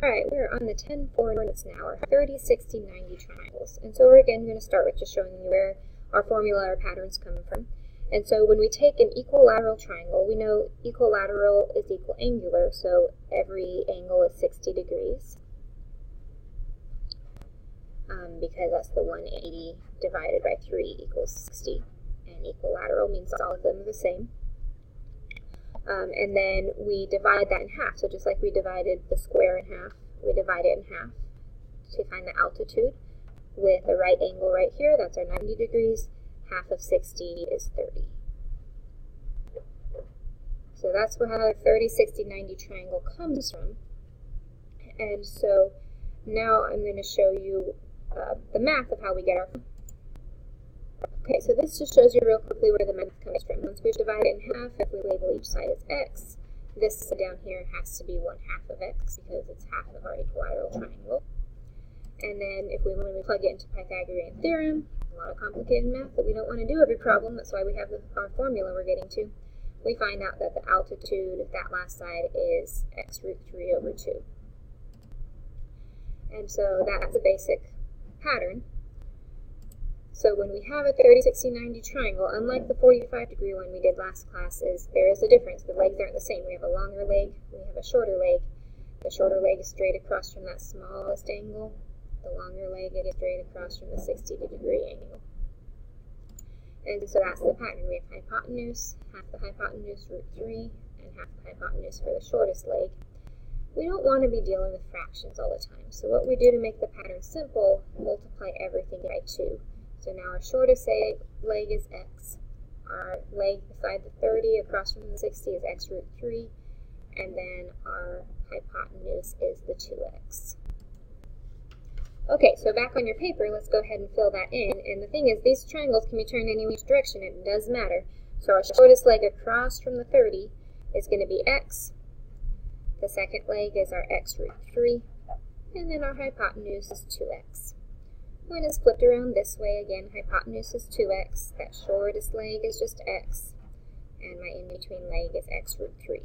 Alright, we're on the 10 coordinates now, or 30, 60, 90 triangles. And so we're again going to start with just showing you where our formula or patterns come from. And so when we take an equilateral triangle, we know equilateral is equal angular, so every angle is 60 degrees. Because that's the 180 divided by 3 equals 60. And equilateral means all of them are the same. And then we divide that in half. So just like we divided the square in half, we divide it in half to find the altitude. With a right angle right here, that's our 90 degrees. Half of 60 is 30. So that's where how a 30, 60, 90 triangle comes from. And so now I'm going to show you the math of how we get our. Okay, so this just shows you real quickly where the math comes from. Once we divide it in half, if we label each side as x, this down here has to be 1/2 of x because it's half of our equilateral triangle. And then when we plug it into Pythagorean theorem, a lot of complicated math that we don't want to do every problem, that's why we have our formula we're getting to, we find out that the altitude of that last side is x root 3 over 2. And so that's a basic pattern. So when we have a 30, 60, 90 triangle, unlike the 45 degree one we did last class, there is a difference. The legs aren't the same. We have a longer leg, we have a shorter leg. The shorter leg is straight across from that smallest angle. The longer leg is straight across from the 60 degree angle. And so that's the pattern. We have hypotenuse, half the hypotenuse root 3, and half the hypotenuse for the shortest leg. We don't want to be dealing with fractions all the time. So what we do to make the pattern simple, multiply everything by 2. So now our shortest leg is x. Our leg beside the 30 across from the 60 is x root 3. And then our hypotenuse is the 2x. Okay, so back on your paper, let's go ahead and fill that in. And the thing is, these triangles can be turned any which direction. It does matter. So our shortest leg across from the 30 is going to be x. The second leg is our x root 3. And then our hypotenuse is 2x. When it's flipped around this way, again, hypotenuse is 2x. That shortest leg is just x. And my in-between leg is x root 3.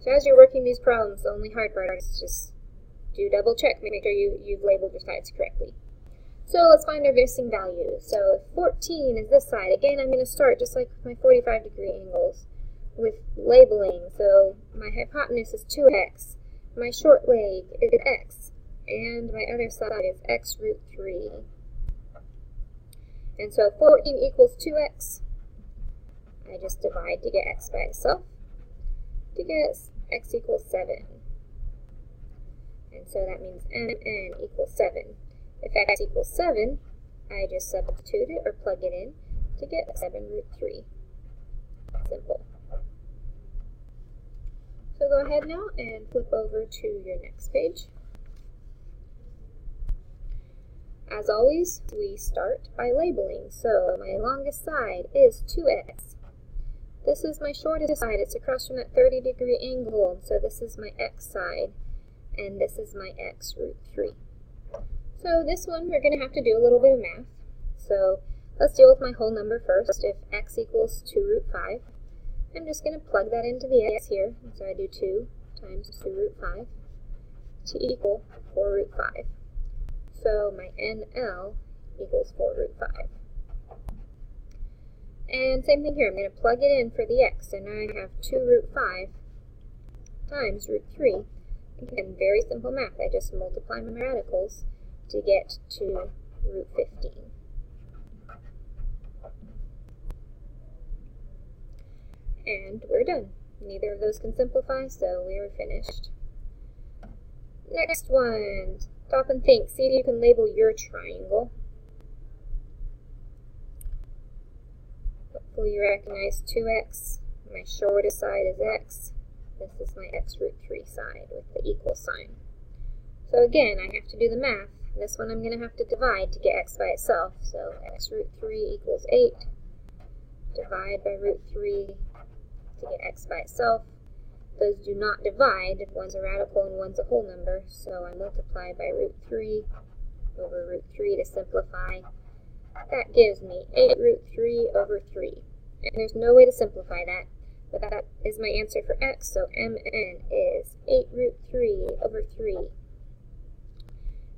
So as you're working these problems, the only hard part is just do double check, make sure you've labeled your sides correctly. So let's find our missing values. So if 14 is this side, again I'm going to start just like with my 45 degree angles with labeling. So my hypotenuse is 2x, my short leg is x, and my other side is x root 3. And so 14 equals 2x. I just divide to get x by itself to get x equals 7. And so that means mn equals 7. If x equals 7, I just substitute it or plug it in to get 7 root 3. Simple. So go ahead now and flip over to your next page. As always, we start by labeling. So my longest side is 2x. This is my shortest side. It's across from that 30 degree angle. So this is my x side. And this is my x root 3. So this one we're going to have to do a little bit of math. So let's deal with my whole number first. If x equals 2 root 5, I'm just going to plug that into the x here. So I do 2 times 2 root 5 to equal 4 root 5. So my NL equals 4 root 5. And same thing here, I'm going to plug it in for the x. So now I have 2 root 5 times root 3. Again, very simple math. I just multiply my radicals to get to root 15. And we're done. Neither of those can simplify, so we are finished. Next one. Stop and think. See if you can label your triangle. Hopefully you recognize 2x. My shortest side is x. This is my x root 3 side with the equal sign. So again, I have to do the math. This one I'm going to have to divide to get x by itself. So x root 3 equals 8. Divide by root 3 to get x by itself. Those do not divide. One's a radical and one's a whole number. So I multiply by root 3 over root 3 to simplify. That gives me 8 root 3 over 3. And there's no way to simplify that. But that is my answer for x, so mn is 8 root 3 over 3.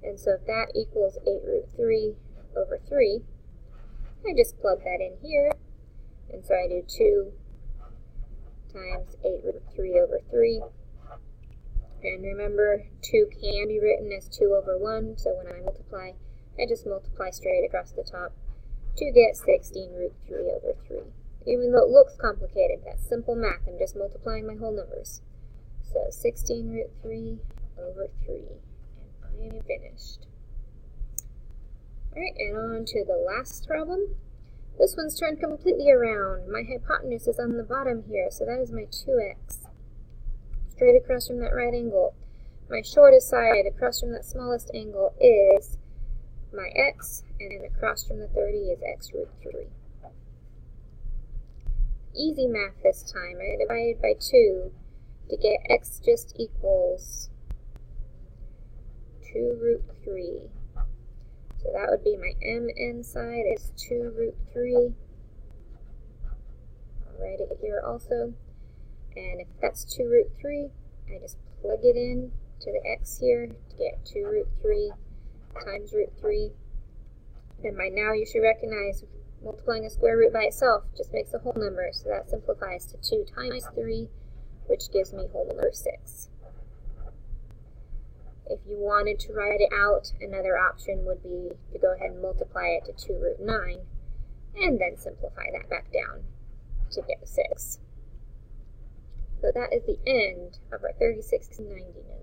And so if that equals 8 root 3 over 3, I just plug that in here. And so I do 2 times 8 root 3 over 3. And remember, 2 can be written as 2 over 1, so when I multiply, I just multiply straight across the top to get 16 root 3 over 3. Even though it looks complicated, that's simple math. I'm just multiplying my whole numbers. So 16 root 3 over 3. And I am finished. Alright, and on to the last problem. This one's turned completely around. My hypotenuse is on the bottom here, so that is my 2x. Straight across from that right angle. My shortest side across from that smallest angle is my x, and then across from the 30 is x root 3. Easy math this time. I divided by 2 to get x just equals 2 root 3. So that would be my mn side is 2 root 3. I'll write it here also. And if that's 2 root 3, I just plug it in to the x here to get 2 root 3 times root 3. And by now you should recognize multiplying a square root by itself just makes a whole number. So that simplifies to 2 times 3, which gives me whole number 6. If you wanted to write it out, another option would be to go ahead and multiply it to 2 root 9, and then simplify that back down to get 6. So that is the end of our 3690 note.